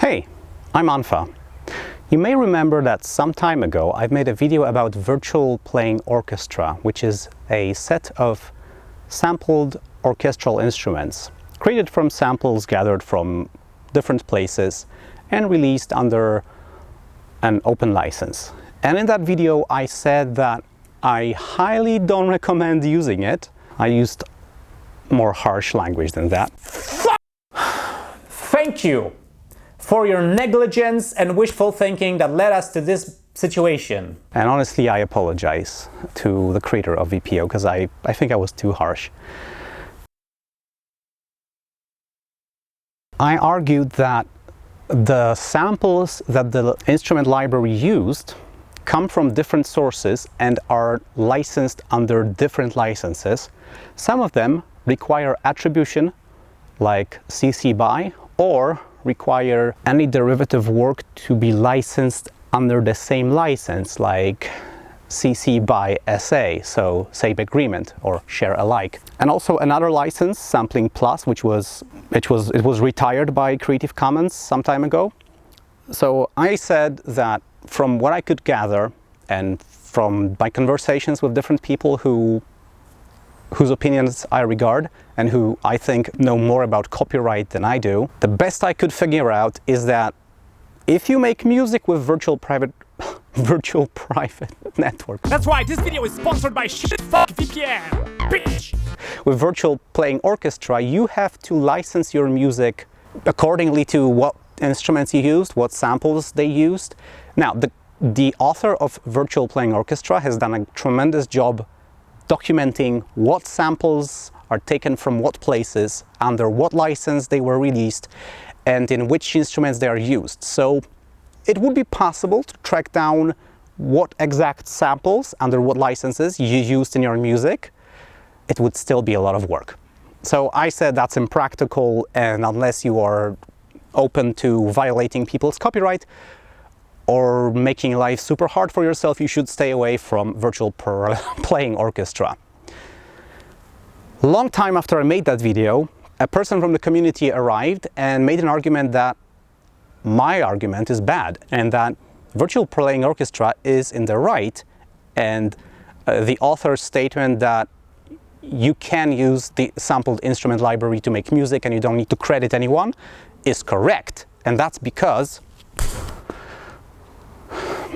Hey, I'm Unfa. You may remember that some time ago I've made a video about Virtual Playing Orchestra, which is a set of sampled orchestral instruments created from samples gathered from different places and released under an open license. And in that video I said that I highly don't recommend using it. I used more harsh language than that. Thank you for your negligence and wishful thinking that led us to this situation. And honestly, I apologize to the creator of VPO because I think I was too harsh. I argued that the samples that the instrument library used come from different sources and are licensed under different licenses. Some of them require attribution, like CC BY, or require any derivative work to be licensed under the same license, like CC BY SA, so same agreement or share alike. And also another license, Sampling Plus, which was retired by Creative Commons some time ago. So I said that from what I could gather and from my conversations with different people whose opinions I regard and who I think know more about copyright than I do, the best I could figure out is that if you make music with virtual private network. That's right, this video is sponsored by fuck VPN, bitch! With Virtual Playing Orchestra, you have to license your music accordingly to what instruments you used, what samples they used. Now, the author of Virtual Playing Orchestra has done a tremendous job documenting what samples are taken from what places, under what license they were released, and in which instruments they are used. So it would be possible to track down what exact samples, under what licenses you used in your music. It would still be a lot of work. So I said that's impractical, and unless you are open to violating people's copyright or making life super hard for yourself, you should stay away from Virtual Playing Orchestra. Long time after I made that video, a person from the community arrived and made an argument that my argument is bad and that Virtual Playing Orchestra is in the right, and the author's statement that you can use the sampled instrument library to make music and you don't need to credit anyone is correct. And that's because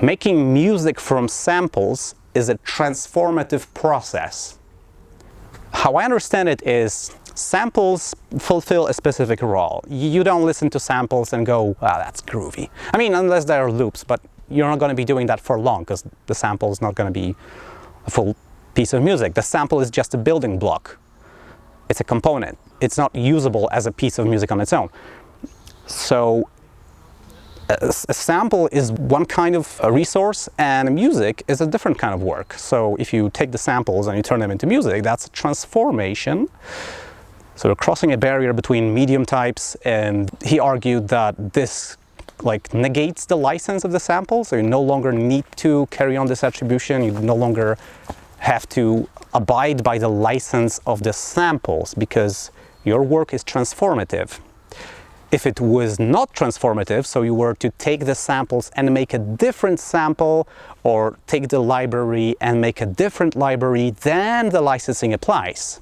making music from samples is a transformative process. How I understand it is samples fulfill a specific role. You don't listen to samples and go, wow, that's groovy. I mean, unless there are loops, but you're not going to be doing that for long because the sample is not going to be a full piece of music. The sample is just a building block. It's a component. It's not usable as a piece of music on its own. So a sample is one kind of a resource and music is a different kind of work. So if you take the samples and you turn them into music, that's a transformation. So you're crossing a barrier between medium types, and he argued that this negates the license of the sample, so you no longer need to carry on this attribution, you no longer have to abide by the license of the samples because your work is transformative. If it was not transformative, so you were to take the samples and make a different sample, or take the library and make a different library, then the licensing applies.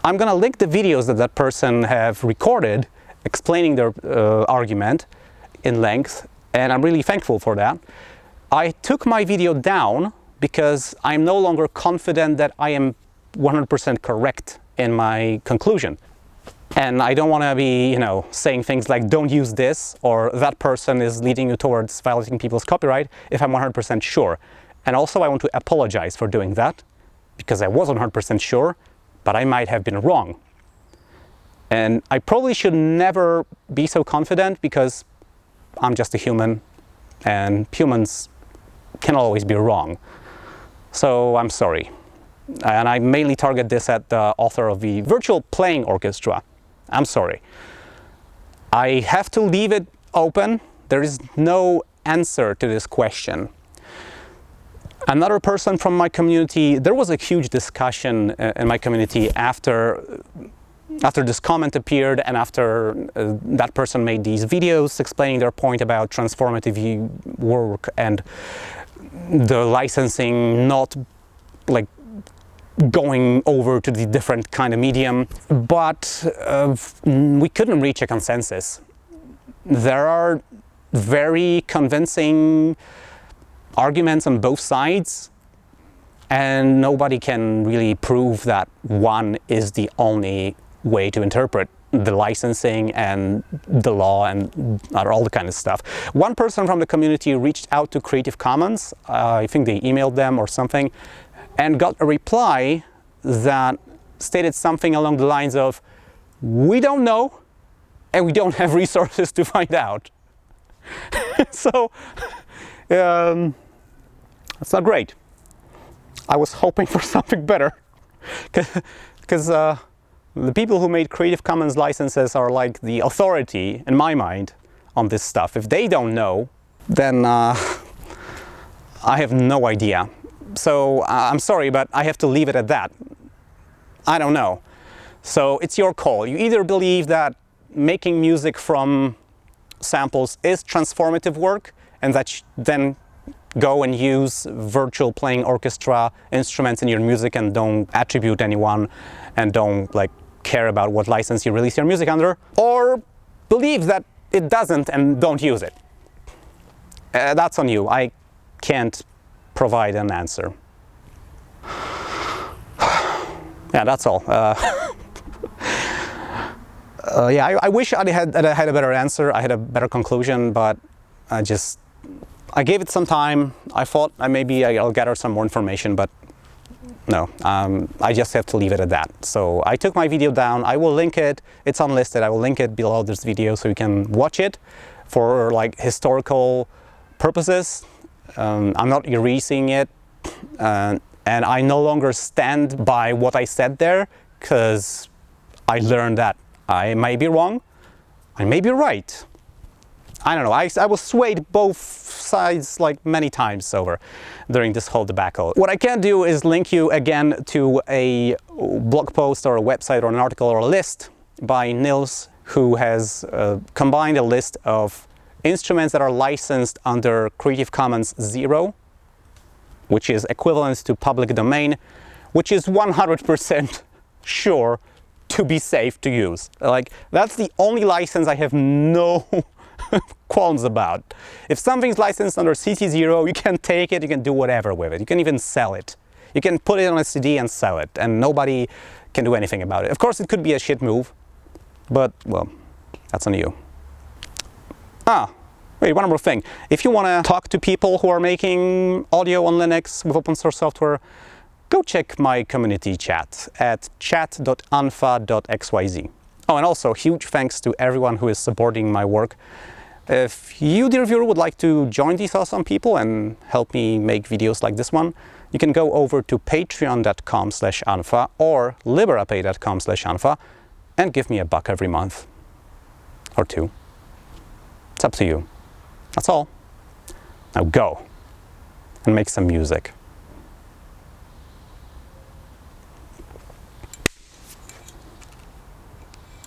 I'm going to link the videos that person have recorded explaining their argument in length, and I'm really thankful for that. I took my video down because I'm no longer confident that I am 100% correct in my conclusion. And I don't want to be, saying things like, don't use this, or that person is leading you towards violating people's copyright, if I'm 100% sure. And also I want to apologize for doing that, because I wasn't 100% sure, but I might have been wrong. And I probably should never be so confident because I'm just a human, and humans can always be wrong. So I'm sorry. And I mainly target this at the author of the Virtual Playing Orchestra. I'm sorry. I have to leave it open. There is no answer to this question. Another person from my community, there was a huge discussion in my community after after this comment appeared and after that person made these videos explaining their point about transformative work and the licensing not like going over to the different kind of medium, but we couldn't reach a consensus. There are very convincing arguments on both sides, and nobody can really prove that one is the only way to interpret the licensing and the law and all the kind of stuff. One person from the community reached out to Creative Commons, I think they emailed them or something, and got a reply that stated something along the lines of, we don't know and we don't have resources to find out. So, that's not great. I was hoping for something better, because the people who made Creative Commons licenses are like the authority, in my mind, on this stuff. If they don't know, then I have no idea. So I'm sorry, but I have to leave it at that. I don't know. So it's your call. You either believe that making music from samples is transformative work, and that then go and use Virtual Playing Orchestra instruments in your music and don't attribute anyone and don't like care about what license you release your music under, or believe that it doesn't and don't use it. That's on you. I can't provide an answer. Yeah, that's all. Yeah, I wish I had a better answer. I had a better conclusion, but I gave it some time. I thought maybe I'll gather some more information, but no, I just have to leave it at that. So I took my video down. I will link it. It's unlisted. I will link it below this video so you can watch it for like historical purposes. I'm not erasing it, and I no longer stand by what I said there, because I learned that I may be wrong, I may be right. I don't know, I was swayed both sides like many times over during this whole debacle. What I can do is link you again to a blog post or a website or an article or a list by Nils, who has combined a list of instruments that are licensed under Creative Commons 0, which is equivalent to public domain, which is 100% sure to be safe to use. Like, that's the only license I have no qualms about. If something's licensed under CC0, you can take it, you can do whatever with it. You can even sell it. You can put it on a CD and sell it, and nobody can do anything about it. Of course, it could be a shit move, but, well, that's on you. Wait, one more thing. If you want to talk to people who are making audio on Linux with open source software, go check my community chat at chat.unfa.xyz. Oh, and also huge thanks to everyone who is supporting my work. If you, dear viewer, would like to join these awesome people and help me make videos like this one, you can go over to patreon.com/unfa or liberapay.com/unfa and give me $1 every month. Or $2. It's up to you. That's all. Now go and make some music.